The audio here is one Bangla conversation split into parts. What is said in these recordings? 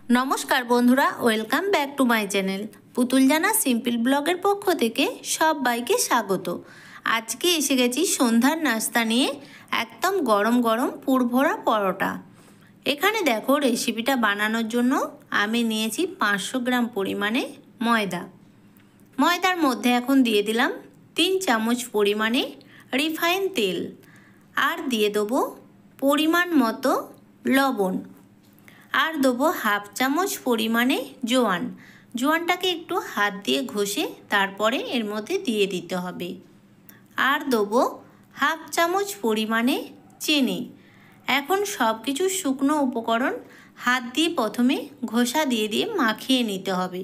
নমস্কার বন্ধুরা, welcome back to my channel. পুতুল জানা সিম্পল ব্লগের পক্ষ থেকে সবাইকে স্বাগত। আজকে এসে গেছি সন্ধ্যার নাস্তা নিয়ে, একদম গরম গরম পুরভরা পরোটা। এখানে দেখো, রেসিপিটা বানানোর জন্য আমি নিয়েছি 500 গ্রাম পরিমাণে ময়দা। ময়দার মধ্যে এখন দিয়ে দিলাম 3 চামচ পরিমাণে রিফাইন তেল, আর দিয়ে দেবো পরিমাণ মতো লবণ, আর দেবো হাফ চামচ পরিমাণে জোয়ান। জোয়ানটাকে একটু হাত দিয়ে ঘষে তারপরে এর মধ্যে দিয়ে দিতে হবে। আর দেবো হাফ চামচ পরিমাণে চিনি। এখন সব কিছু শুকনো উপকরণ হাত দিয়ে প্রথমে ঘষা দিয়ে দিয়ে মাখিয়ে নিতে হবে।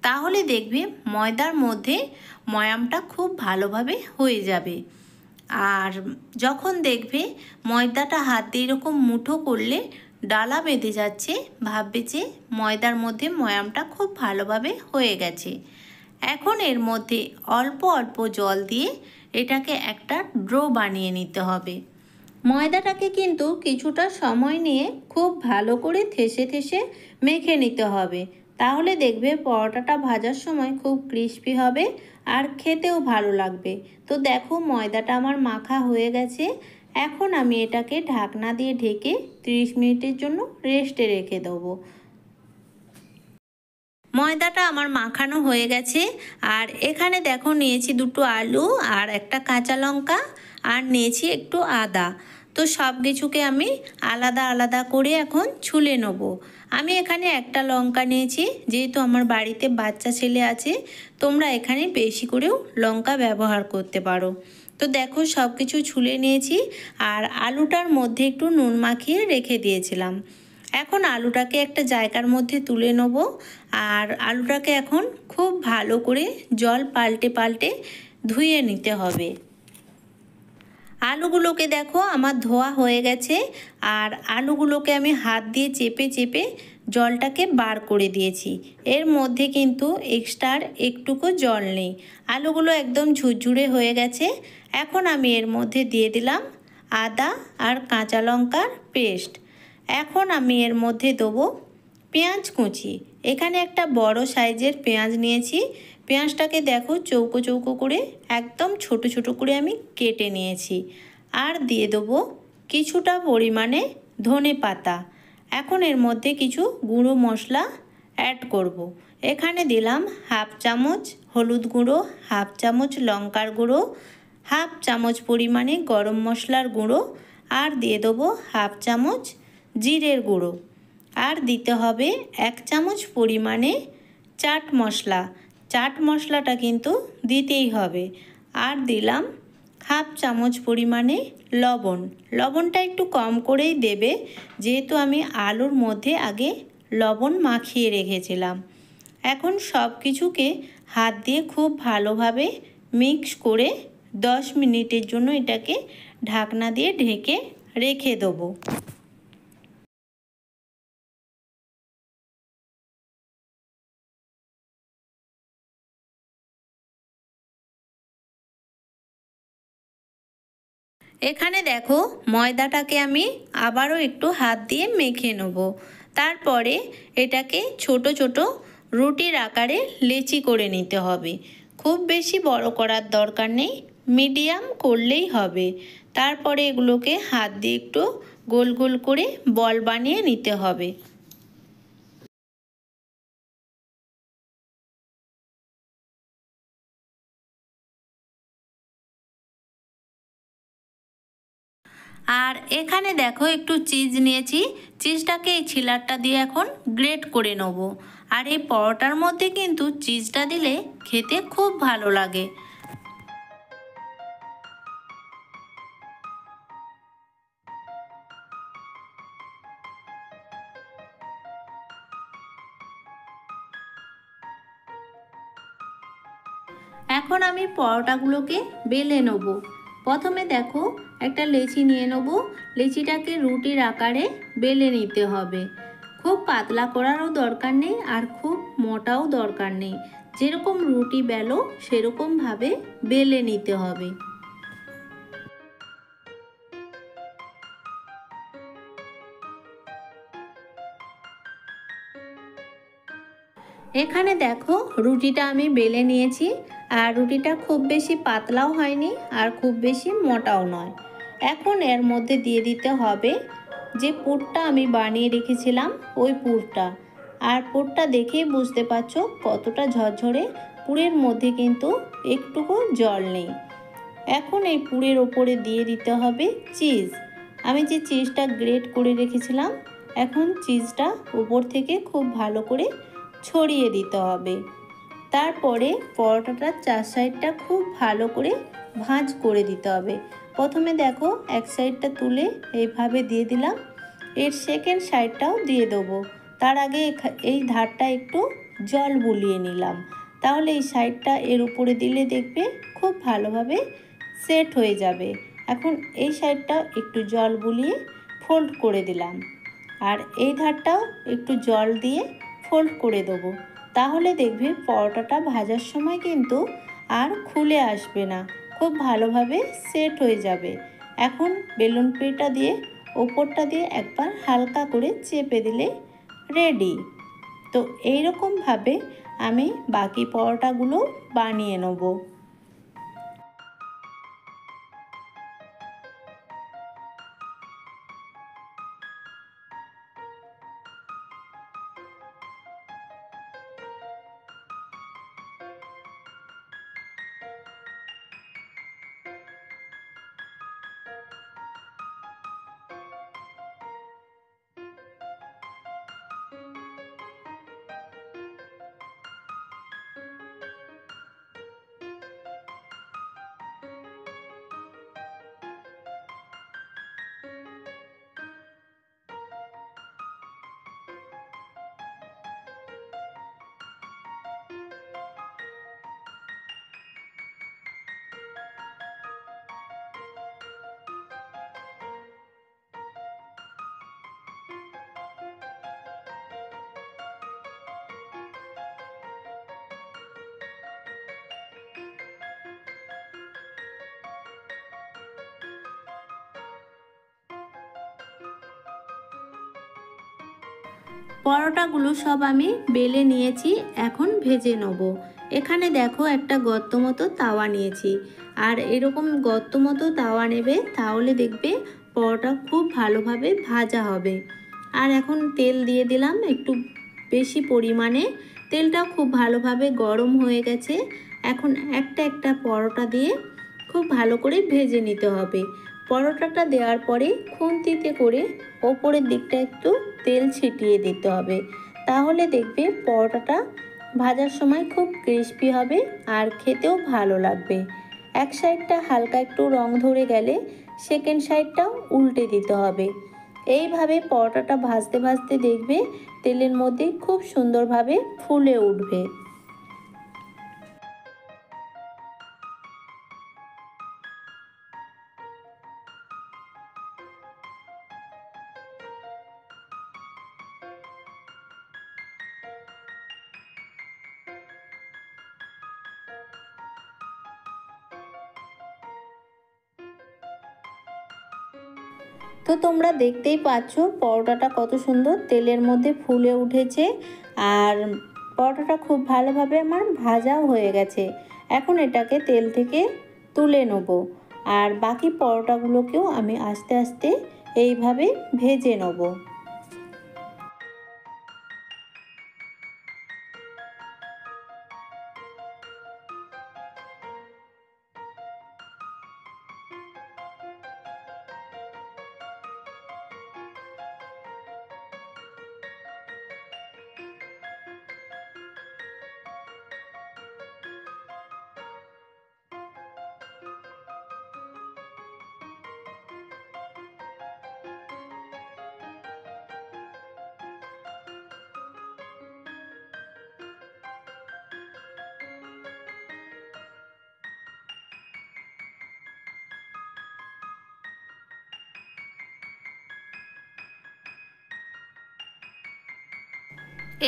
তাহলে দেখবে ময়দার মধ্যে ময়ামটা খুব ভালোভাবে হয়ে যাবে। আর যখন দেখবে ময়দাটা হাত দিয়ে এরকম মুঠো করলে ডালা বেঁধে যাচ্ছে, ভাববে যে ময়দার মধ্যে ময়ামটা খুব ভালোভাবে হয়ে গেছে। এখন এর মধ্যে অল্প অল্প জল দিয়ে এটাকে একটা ডো বানিয়ে নিতে হবে। ময়দাটাকে কিন্তু কিছুটা সময় নিয়ে খুব ভালো করে থেসে থেসে মেখে নিতে হবে, তাহলে দেখবে পরোটাটা ভাজার সময় খুব ক্রিস্পি হবে আর খেতেও ভালো লাগবে। তো দেখো, ময়দাটা আমার মাখা হয়ে গেছে। এখন আমি এটাকে ঢাকনা দিয়ে ঢেকে 30 মিনিটের জন্য রেস্টে রেখে দেবো। ময়দাটা আমার মাখানো হয়ে গেছে। আর এখানে দেখো, নিয়েছি 2টো আলু আর একটা কাঁচা লঙ্কা, আর নিয়েছি একটু আদা। তো সব কিছুকে আমি আলাদা আলাদা করে এখন ছুলে নেব। আমি এখানে একটা লঙ্কা নিয়েছি, যেহেতু আমার বাড়িতে বাচ্চা ছেলে আছে, তোমরা এখানে বেশি করেও লঙ্কা ব্যবহার করতে পারো। তো দেখো, সব কিছু ছুলে নিয়েছি, আর আলুটার মধ্যে একটু নুন মাখিয়ে রেখে দিয়েছিলাম। এখন আলুটাকে একটা জায়গার মধ্যে তুলে নেব। আর আলুটাকে এখন খুব ভালো করে জল পাল্টে পাল্টে ধুয়ে নিতে হবে। আলুগুলোকে দেখো আমার ধোয়া হয়ে গেছে, আর আলুগুলোকে আমি হাত দিয়ে চেপে চেপে জলটাকে বার করে দিয়েছি। এর মধ্যে কিন্তু এক্সট্রার একটুকু জল নেই, আলুগুলো একদম ঝুরঝুরে হয়ে গেছে। এখন আমি এর মধ্যে দিয়ে দিলাম আদা আর কাঁচা লঙ্কার পেস্ট। এখন আমি এর মধ্যে দেবো পেঁয়াজ কুচি। এখানে একটা বড় সাইজের পেঁয়াজ নিয়েছি। পেঁয়াজটাকে দেখো চৌকো চৌকো করে একদম ছোট ছোট করে আমি কেটে নিয়েছি। আর দিয়ে দেবো কিছুটা পরিমাণে ধনে পাতা। এখন এর মধ্যে কিছু গুঁড়ো মশলা অ্যাড করব। এখানে দিলাম হাফ চামচ হলুদ গুঁড়ো, হাফ চামচ লঙ্কার গুঁড়ো, হাফ চামচ পরিমাণে গরম মশলার গুঁড়ো, আর দিয়ে দেবো হাফ চামচ জিরের গুঁড়ো, আর দিতে হবে 1 চামচ পরিমাণে চাট মশলা। চাট মশলাটা কিন্তু দিতেই হবে। আর দিলাম হাফ চামচ পরিমাণে লবণ। লবণটা একটু কম করেই দেবে, যেহেতু আমি আলুর মধ্যে আগে লবণ মাখিয়ে রেখেছিলাম। এখন সব কিছুকে হাত দিয়ে খুব ভালোভাবে মিক্স করে 10 মিনিটের জন্য এটাকে ঢাকনা দিয়ে ঢেকে রেখে দেবো। এখানে দেখো, ময়দাটাকে আমি আবারও একটু হাত দিয়ে মেখে নেব। তারপরে এটাকে ছোট ছোট রুটির আকারে লেচি করে নিতে হবে। খুব বেশি বড় করার দরকার নেই, মিডিয়াম করলেই হবে। তারপরে এগুলোকে হাত দিয়ে একটু গোল গোল করে বল বানিয়ে নিতে হবে। আর এখানে দেখো, একটু চিজ নিয়েছি। চিজটাকে এই ছিলারটা দিয়ে এখন গ্রেট করে নেব। আর এই পরোটার মধ্যে কিন্তু চিজটা দিলে খেতে খুব ভালো লাগে। এখন আমি পরোটাগুলোকে বেলে নেব। প্রথমে দেখো, একটা লেচি নিয়ে নেব। লেচিটাকে রুটির আকারে বেলে নিতে হবে। খুব পাতলা করারও দরকার নেই, আর খুব মোটাও দরকার নেই। যেরকম রুটি বেলো সেরকমভাবে বেলে নিতে হবে। এখানে দেখো রুটিটা আমি বেলে নিয়েছি, আর রুটিটা খুব বেশি পাতলাও হয়নি আর খুব বেশি মোটাও নয়। এখন এর মধ্যে দিয়ে দিতে হবে যে পুরটা আমি বানিয়ে রেখেছিলাম ওই পুরটা। আর পুরটা দেখেই বুঝতে পারছো কতটা ঝরঝরে, পুরের মধ্যে কিন্তু একটুকু জল নেই। এখন এই পুরের ওপরে দিয়ে দিতে হবে চিজ। আমি যে চিজটা গ্রেট করে রেখেছিলাম, এখন চিজটা উপর থেকে খুব ভালো করে ছড়িয়ে দিতে হবে। তারপরে পরোটাটার চার সাইডটা খুব ভালো করে ভাঁজ করে দিতে হবে। প্রথমে দেখো এক সাইডটা তুলে এইভাবে দিয়ে দিলাম, এর সেকেন্ড সাইডটাও দিয়ে দেবো। তার আগে এই ধারটা একটু জল বুলিয়ে নিলাম, তাহলে এই সাইডটা এর উপরে দিলে দেখবে খুব ভালোভাবে সেট হয়ে যাবে। এখন এই সাইডটা একটু জল বুলিয়ে ফোল্ড করে দিলাম, আর এই ধারটাও একটু জল দিয়ে ফোল্ড করে দেবো। তাহলে দেখবে পরোটাটা ভাজার সময় কিন্তু আর খুলে আসবে না, খুব ভালোভাবে সেট হয়ে যাবে। এখন বেলুন পিটা দিয়ে ওপরটা দিয়ে একবার হালকা করে চেপে দিলে রেডি। তো এইরকমভাবে আমি বাকি পরোটাগুলো বানিয়ে নেব। পরোটাগুলো সব আমি বেলে নিয়েছি, এখন ভেজে নেব। এখানে দেখো একটা গর্ত মতো তাওয়া নিয়েছি, আর এরকম গর্ত মতো তাওয়া নেবে, তাহলে দেখবে পরোটা খুব ভালোভাবে ভাজা হবে। আর এখন তেল দিয়ে দিলাম একটু বেশি পরিমাণে, তেলটা খুব ভালোভাবে গরম হয়ে গেছে। এখন একটা একটা পরোটা দিয়ে খুব ভালো করে ভেজে নিতে হবে। পরোটাটা দেওয়ার পরে খুন্তিতে করে ওপরের দিকটা একটু তেল ছিটিয়ে দিতে হবে, তাহলে দেখবে পরোটাটা ভাজার সময় খুব ক্রিস্পি হবে আর খেতেও ভালো লাগবে। এক সাইডটা হালকা একটু রং ধরে গেলে সেকেন্ড সাইডটাও উল্টে দিতে হবে। এইভাবে পরোটাটা ভাজতে ভাজতে দেখবে তেলের মধ্যে খুব সুন্দরভাবে ফুলে উঠবে। তো তোমরা দেখতেই পাচ্ছ পরোটাটা কত সুন্দর তেলের মধ্যে ফুলে উঠেছে, আর পরোটাটা খুব ভালোভাবে আমার ভাজাও হয়ে গেছে। এখন এটাকে তেল থেকে তুলে নেব, আর বাকি পরোটাগুলোকেও আমি আস্তে আস্তে এইভাবে ভেজে নেব।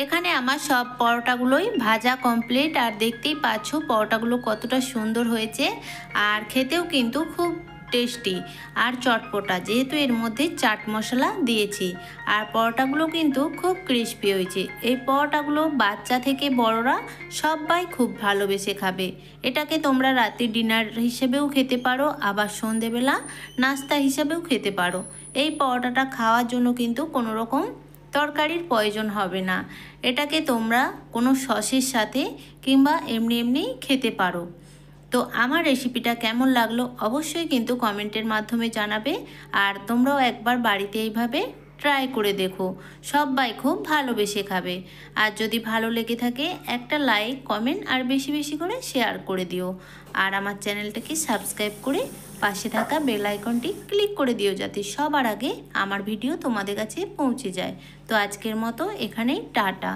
এখানে আমার সব পরোটাগুলোই ভাজা কমপ্লিট, আর দেখতেই পাচ্ছ পরোটাগুলো কতটা সুন্দর হয়েছে, আর খেতেও কিন্তু খুব টেস্টি আর চটপটা, যেহেতু এর মধ্যে চাট মশলা দিয়েছি। আর পরোটাগুলো কিন্তু খুব ক্রিস্পি হয়েছে। এই পরোটাগুলো বাচ্চা থেকে বড়রা সবাই খুব ভালোবেসে খাবে। এটাকে তোমরা রাতে ডিনার হিসেবেও খেতে পারো, আবার সন্ধেবেলা নাস্তা হিসেবেও খেতে পারো। এই পরোটাটা খাওয়ার জন্য কিন্তু কোনো রকম তরকারির প্রয়োজন হবে না। এটাকে তোমরা কোনো সসের সাথে কিংবা এমনি এমনি খেতে পারো। তো আমার রেসিপিটা কেমন লাগলো অবশ্যই কিন্তু কমেন্টের মাধ্যমে জানাবে। আর তোমরাও একবার বাড়িতে এইভাবে ট্রাই করে দেখো, সবাই খুব ভালোবেসে খাবে। আর যদি ভালো লেগে থাকে একটা লাইক, কমেন্ট আর বেশি বেশি করে শেয়ার করে দিও। আর আমার চ্যানেলটাকে সাবস্ক্রাইব করে পাশে থাকা বেল আইকনটি ক্লিক করে দিও, যাতে সবার আগে আমার ভিডিও তোমাদের কাছে পৌঁছে যায়। তো আজকের মতো এখানেই টাটা।